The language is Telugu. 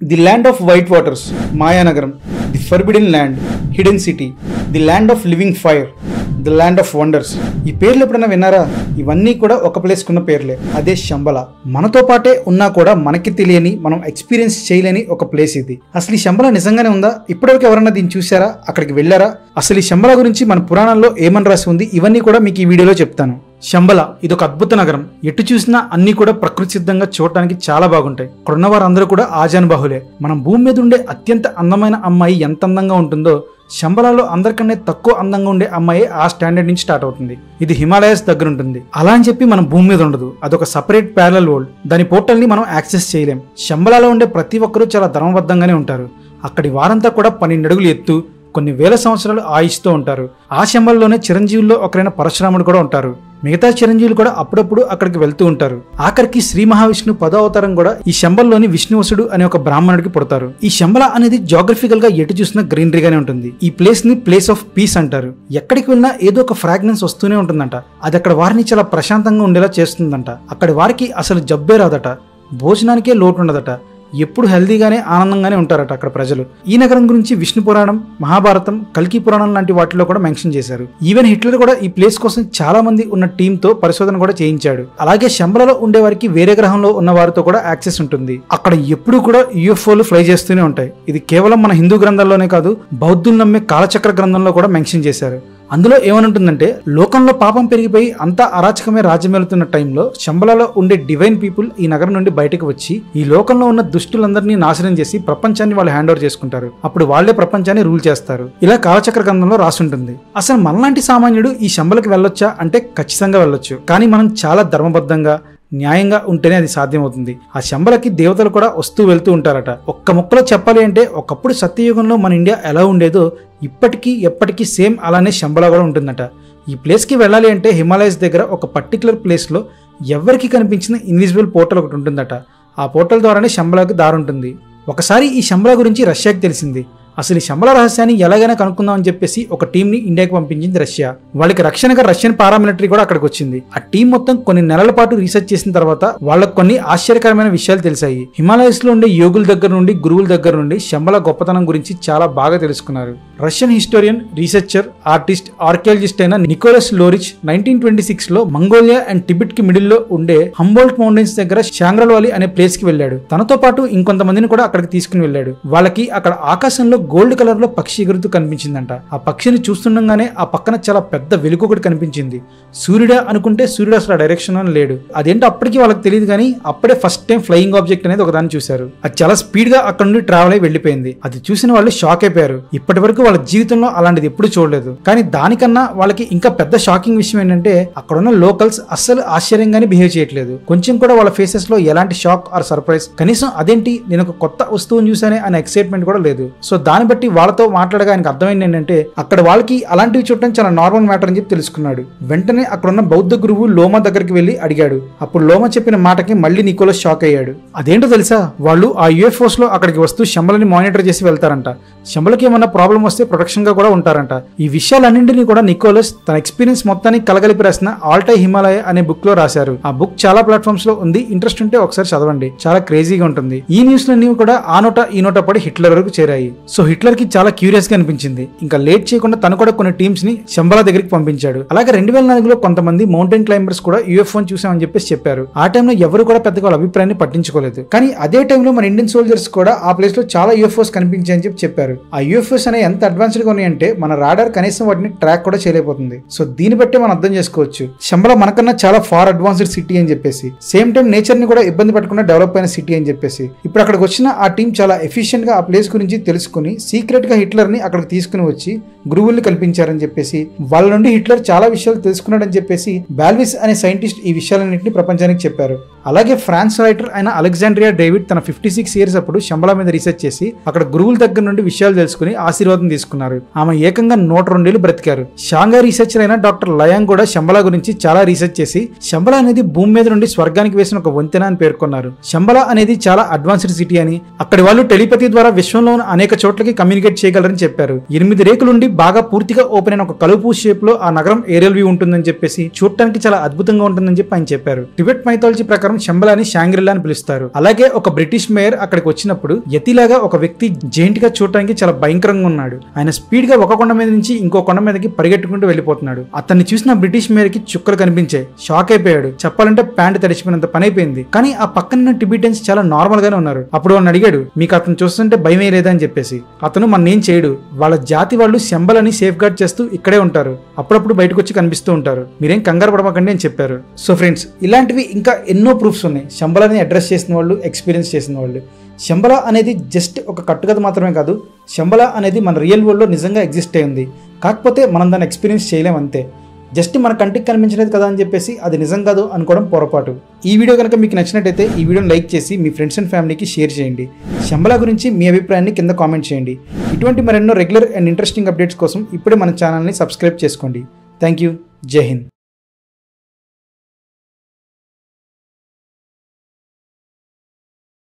The land of white waters, మాయానగరం, the forbidden land, hidden city, the land of living fire, the land of wonders. ఈ పేర్లు ఎప్పుడైనా విన్నారా? ఇవన్నీ కూడా ఒక ప్లేస్ కున్న పేర్లే, అదే శంబల. మనతో పాటే ఉన్నా కూడా మనకి తెలియని, మనం ఎక్స్పీరియన్స్ చేయలేని ఒక ప్లేస్ ఇది. అసలు ఈ శంబల నిజంగానే ఉందా? ఇప్పటివరకు ఎవరన్నా దీన్ని చూసారా? అక్కడికి వెళ్ళారా? అసలు ఈ శంబల గురించి మన పురాణాల్లో ఏమని రాసి ఉంది, ఇవన్నీ కూడా మీకు ఈ వీడియోలో చెప్తాను. శంబల ఇదొక అద్భుత నగరం. ఎటు చూసినా అన్ని కూడా ప్రకృతి సిద్ధంగా చూడటానికి చాలా బాగుంటాయి. ఇక్కడున్న వారందరూ కూడా ఆజానుబాహులే. మనం భూమి మీద ఉండే అత్యంత అందమైన అమ్మాయి ఎంత అందంగా ఉంటుందో, శంబలలో అందరికన్నా తక్కువ అందంగా ఉండే అమ్మాయి ఆ స్టాండర్డ్ నుంచి స్టార్ట్ అవుతుంది. ఇది హిమాలయస్ దగ్గర ఉంటుంది. అలా అని చెప్పి మనం భూమి మీద ఉండదు, అదొక సపరేట్ ప్యారలల్ వరల్డ్. దాని పోర్టల్ ని మనం యాక్సెస్ చేయలేం. శంబలలో ఉండే ప్రతి ఒక్కరూ చాలా ధర్మబద్ధంగానే ఉంటారు. అక్కడి వారంతా కూడా 12 అడుగులు ఎత్తు, కొన్ని వేల సంవత్సరాలు ఆయుష్తో ఉంటారు. ఆ శంబలలోనే చిరంజీవుల్లో ఒకరైన పరశురాముడు కూడా ఉంటారు. మిగతా చిరంజీవులు కూడా అప్పుడప్పుడు అక్కడికి వెళ్తూ ఉంటారు. ఆఖరికి శ్రీ మహావిష్ణు 10వ అవతారం కూడా ఈ శంబల్లోని విష్ణువసుడు అనే ఒక బ్రాహ్మణుడికి పుడతారు. ఈ శంబల అనేది జాగ్రఫికల్ గా ఎటు చూసినా గ్రీనరీగానే ఉంటుంది. ఈ ప్లేస్ ని ప్లేస్ ఆఫ్ పీస్ అంటారు. ఎక్కడికి వెళ్ళినా ఏదో ఒక ఫ్రాగ్రెన్స్ వస్తూనే ఉంటుందంట. అది అక్కడ వారిని చాలా ప్రశాంతంగా ఉండేలా చేస్తుందంట. అక్కడి వారికి అసలు జబ్బే రాదట, భోజనానికే లోటు ఉండదట, ఎప్పుడు హెల్దీగానే ఆనందంగానే ఉంటారట అక్కడ ప్రజలు. ఈ నగరం గురించి విష్ణు పురాణం, మహాభారతం, కల్కి పురాణం లాంటి వాటిలో కూడా మెన్షన్ చేశారు. ఈవెన్ హిట్లర్ కూడా ఈ ప్లేస్ కోసం చాలా మంది ఉన్న టీంతో పరిశోధన కూడా చేయించాడు. అలాగే శంబలలో ఉండే వారికి వేరే గ్రహంలో ఉన్న వారితో కూడా యాక్సెస్ ఉంటుంది. అక్కడ ఎప్పుడు కూడా యూఎఫ్ఓలు ఫ్లై చేస్తూనే ఉంటాయి. ఇది కేవలం మన హిందూ గ్రంథాల్లోనే కాదు, బౌద్ధులు నమ్మే కాలచక్ర గ్రంథంలో కూడా మెన్షన్ చేశారు. అందులో ఏమనుంటుందంటే, లోకంలో పాపం పెరిగిపోయి అంతా అరాచకమే రాజ్యమేలుతున్న టైంలో శంబలలో ఉండే డివైన్ పీపుల్ ఈ నగరం నుండి బయటకు వచ్చి ఈ లోకంలో ఉన్న దుష్టులందరినీ నాశనం చేసి ప్రపంచాన్ని వాళ్ళు హ్యాండ్ ఓవర్ చేసుకుంటారు. అప్పుడు వాళ్లే ప్రపంచాన్ని రూల్ చేస్తారు. ఇలా కాలచక్ర గ్రంథంలో రాసుంటుంది. అసలు మనలాంటి సామాన్యుడు ఈ శంబలకి వెళ్ళొచ్చా అంటే ఖచ్చితంగా వెళ్ళొచ్చు. కానీ మనం చాలా ధర్మబద్ధంగా, న్యాయంగా ఉంటేనే అది సాధ్యమవుతుంది. ఆ శంబలకి దేవతలు కూడా వస్తూ వెళ్తూ ఉంటారట. ఒక్క ముక్కలో చెప్పాలి అంటే, ఒకప్పుడు సత్యయుగంలో మన ఇండియా ఎలా ఉండేదో ఇప్పటికీ ఎప్పటికీ సేమ్ అలానే శంబల కూడా ఉంటుందట. ఈ ప్లేస్కి వెళ్ళాలి అంటే హిమాలయస్ దగ్గర ఒక పర్టికులర్ ప్లేస్లో ఎవరికి కనిపించిన ఇన్విజిబుల్ పోర్టల్ ఒకటి ఉంటుందట. ఆ పోర్టల్ ద్వారానే శంబలకి దారి ఉంటుంది. ఒకసారి ఈ శంబల గురించి రష్యాకి తెలిసింది. అసలు ఈ శంబల రహస్యాన్ని ఎలాగైనా కనుక్కుందాం అని చెప్పేసి ఒక టీం ని ఇండియాకి పంపించింది రష్యా. వాళ్ళకి రక్షణగా రష్యన్ పారామిలిటరీ కూడా అక్కడికి వచ్చింది. ఆ టీం మొత్తం కొన్ని నెలల పాటు రీసెర్చ్ చేసిన తర్వాత వాళ్ళకి కొన్ని ఆశ్చర్యకరమైన విషయాలు తెలిసాయి. హిమాలయస్ లో ఉండే యోగుల దగ్గర నుండి, గురువుల దగ్గర నుండి శంబల గొప్పతనం గురించి చాలా బాగా తెలుసుకున్నారు. Russian historian, researcher, artist, archaeologist అయిన నికోలస్ లోరిచ్ 1926 లో మంగోలియా అండ్ టిబెట్ కి మిడిల్ లో ఉండే హంబోల్ట్ మౌంటైన్స్ దగ్గర షాంగ్రల్ వ్యాలీ అనే ప్లేస్ కి వెళ్ళాడు. తనతో పాటు ఇంకొంతమందిని కూడా అక్కడికి తీసుకుని వెళ్ళాడు. వాళ్ళకి అక్కడ ఆకాశంలో గోల్డ్ కలర్ లో పక్షి ఎగురుతూ కనిపించిందంట. ఆ పక్షిని చూస్తుండగానే ఆ పక్కన చాలా పెద్ద వెలుగు ఒకటి కనిపించింది. సూర్యుడా అనుకుంటే సూర్యుడు అసలు డైరెక్షన్ అని లేడు. అదేంటో అప్పటికి వాళ్ళకి తెలియదు, కానీ అప్పుడే ఫస్ట్ టైం ఫ్లయింగ్ ఆబ్జెక్ట్ అనేది ఒకదాన్ని చూశారు. అది చాలా స్పీడ్ గా అక్కడ నుండి ట్రావెల్ అయి వెళ్లిపోయింది. అది చూసిన వాళ్ళు షాక్ అయిపోయారు. ఇప్పటి వరకు వాళ్ళ జీవితంలో అలాంటిది ఎప్పుడు చూడలేదు. కానీ దానికన్నా వాళ్ళకి ఇంకా పెద్ద షాకింగ్ విషయం ఏంటంటే, అక్కడున్న లోకల్స్ అస్సలు ఆశ్చర్యంగానే బిహేవ్ చేయట్లేదు. కొంచెం కూడా వాళ్ళ ఫేసెస్ లో ఎలాంటి షాక్ ఆర్ సర్ప్రైజ్, కనీసం అదేంటి నేను ఒక కొత్త వస్తువుని చూసానే అనే ఎక్సైట్మెంట్ కూడా లేదు. సో దాన్ని బట్టి వాళ్ళతో మాట్లాడగా ఆయనకు అర్థమైంది ఏంటంటే, అక్కడ వాళ్ళకి అలాంటివి చూడటం చాలా నార్మల్ మ్యాటర్ అని చెప్పి తెలుసుకున్నాడు. వెంటనే అక్కడున్న బౌద్ధ గురువు లోమా దగ్గరికి వెళ్లి అడిగాడు. అప్పుడు లోమా చెప్పిన మాటకి మళ్ళీ నికోలస్ షాక్ అయ్యాడు. అదేంటో తెలుసా, వాళ్ళు ఆ యూఎఫ్ఓస్ లో అక్కడికి వస్తూ శంబలని మానిటర్ చేసి వెళ్తారంట. శంబలకి ఏమన్నా ప్రాబ్లం వస్తే ప్రొటెక్షన్ గా కూడా ఉంటారంట. ఈ విషయాలన్నింటినీ కూడా నికోలస్ తన ఎక్స్పీరియన్స్ మొత్తాన్ని కలగలిపి రాసిన ఆల్టై హిమాలయ అనే బుక్ లో రాశారు. ఆ బుక్ చాలా ప్లాట్ఫామ్స్ లో ఉంది. ఇంట్రెస్ట్ ఉంటే ఒకసారి చదవండి, చాలా క్రేజీగా ఉంటుంది. ఈ న్యూస్ లన్నీ కూడా ఆ నోట ఈ నోట పడి హిట్లర్ వరకు చేరాయి. సో హిట్లర్ కి చాలా క్యూరియస్ గా అనిపించింది. ఇంకా లేట్ చేయకుండా తను కూడా కొన్ని టీమ్స్ ని శంబల దగ్గరికి పంపించాడు. అలాగే 2004లో కొంతమంది మౌంటైన్ క్లైంబర్స్ కూడా యూఎఫ్ఓ చూసామని చెప్పేసి చెప్పారు. ఆ టైంలో ఎవరు కూడా పెద్దగా వాళ్ళ అభిప్రాయాన్ని పట్టించుకోలేదు. కానీ అదే టైంలో మన ఇండియన్ సోల్జర్స్ కూడా ఆ ప్లేస్ లో చాలా యూఎఫ్ఓస్ కనిపించాయని చెప్పి చెప్పారు. ఆ యూఎఫ్ఓస్ అనే ఎంత అడ్వాన్స్డ్ గా ఉన్నాయంటే మన రాడార్ కనీసం వాటిని ట్రాక్ కూడా చేయలేకపోతుంది. సో దీన్ని బట్టి మనం అర్థం చేసుకోవచ్చు శంబల మనకన్నా చాలా ఫార్ అడ్వాన్స్డ్ సిటీ అని చెప్పేసి, సేమ్ టైం నేచర్ ని కూడా ఇబ్బంది పడకుండా డెవలప్ అయిన సిటీ అని చెప్పేసి. ఇప్పుడు అక్కడికి వచ్చిన ఆ టీం చాలా ఎఫిషియెంట్ గా ఆ ప్లేస్ గురించి తెలుసుకుని సీక్రెట్ గా హిట్లర్ ని అక్కడికి తీసుకుని వచ్చి గురువుల్ని కల్పించారని చెప్పేసి, వాళ్ళ నుండి హిట్లర్ చాలా విషయాలు తెలుసుకున్నాడని చెప్పేసి బాల్విస్ అనే సైంటిస్ట్ ఈ విషయాలన్నింటినీ ప్రపంచానికి చెప్పారు. అలాగే ఫ్రాన్స్ రైటర్ అయిన అలెగ్జాండ్రియా డేవిడ్ తన 56 ఇయర్స్ అప్పుడు శంబల మీద రీసెర్చ్ చేసి అక్కడ గురువుల దగ్గర నుండి విషయాలు తెలుసుకుని ఆశీర్వాదం తీసుకున్నారు. ఆమె ఏకంగా 102 ఏళ్లు బ్రతికారు. షాంఘై రీసెర్చర్ అయిన డాక్టర్ లయాంగ్ కూడా శంబలా గురించి చాలా రీసెర్చ్ చేసి శంబలా అనేది భూమి మీద నుండి స్వర్గానికి వేసిన ఒక వంతెన అని పేర్కొన్నారు. శంబలా అనేది చాలా అడ్వాన్స్డ్ సిటీ అని, అక్కడి వాళ్ళు టెలిపతి ద్వారా విశ్వంలో అనేక చోట్లకి కమ్యూనికేట్ చేయగలరని చెప్పారు. 8 రేకులుండి బాగా పూర్తిగా ఓపెన్ అయిన ఒక కలుపు షేప్ లో ఆ నగరం ఏరియల్ వ్యూ ఉంటుందని చెప్పేసి చూడటానికి చాలా అద్భుతంగా ఉంటుందని చెప్పి ఆయన చెప్పారు. టిబెట్ మైథాలజీ ప్రకారం శంబలాని షాంగ్రిలా అని పిలుస్తారు. అలాగే ఒక బ్రిటిష్ మేయర్ అక్కడికి వచ్చినప్పుడు యతిలాగా ఒక వ్యక్తి జైంట్ గా చూడటానికి చాలా భయంకరంగా ఉన్నాడు. ఆయన స్పీడ్ గా ఒక కొండ మీద నుంచి ఇంకో కొండ మీదకి పరిగెట్టుకుంటూ వెళ్ళిపోతున్నాడు. అతన్ని చూసిన బ్రిటిష్ మేయర్ కి చుక్కలు కనిపించాయి. షాక్ అయిపోయాడు. చెప్పాలంటే ప్యాంట్ తడిచిపోయినంత పని అయిపోయింది. కానీ ఆ పక్కన టిబిటన్స్ చాలా నార్మల్ గానే ఉన్నారు. అప్పుడు ఆయన అడిగాడు, మీకు అతను చూస్తుంటే భయమే లేదా అని చెప్పేసి. అతను మన ఏం చేయడు, వాళ్ళ జాతి వాళ్ళు శంబలని సేఫ్ గార్డ్ చేస్తూ ఇక్కడే ఉంటారు, అప్పుడప్పుడు బయటకు వచ్చి కనిపిస్తూ ఉంటారు, మీరేం కంగారు పడమాకండి అని చెప్పారు. సో ఫ్రెండ్స్, ఇలాంటివి ఇంకా ఎన్నో ప్రూఫ్స్ ఉన్నాయి. శంబలాని అడ్రస్ చేసిన వాళ్ళు, ఎక్స్పీరియన్స్ చేసిన వాళ్ళు. శంబలా అనేది జస్ట్ ఒక కట్టుకథ మాత్రమే కాదు, శంబలా అనేది మన రియల్ వరల్డ్లో నిజంగా ఎగ్జిస్ట్ అయింది. కాకపోతే మనం దాన్ని ఎక్స్పీరియన్స్ చేయలేం అంతే. జస్ట్ మన కంటికి కనిపించలేదు కదా అని చెప్పేసి అది నిజం కాదు అనుకోవడం పొరపాటు. ఈ వీడియో కనుక మీకు నచ్చినట్టయితే ఈ వీడియోని లైక్ చేసి మీ ఫ్రెండ్స్ అండ్ ఫ్యామిలీకి షేర్ చేయండి. శంబలా గురించి మీ అభిప్రాయాన్ని కింద కామెంట్ చేయండి. ఇటువంటి మరెన్నో రెగ్యులర్ అండ్ ఇంట్రెస్టింగ్ అప్డేట్స్ కోసం ఇప్పుడే మన ఛానల్ని సబ్స్క్రైబ్ చేసుకోండి. Thank you. జై హింద్.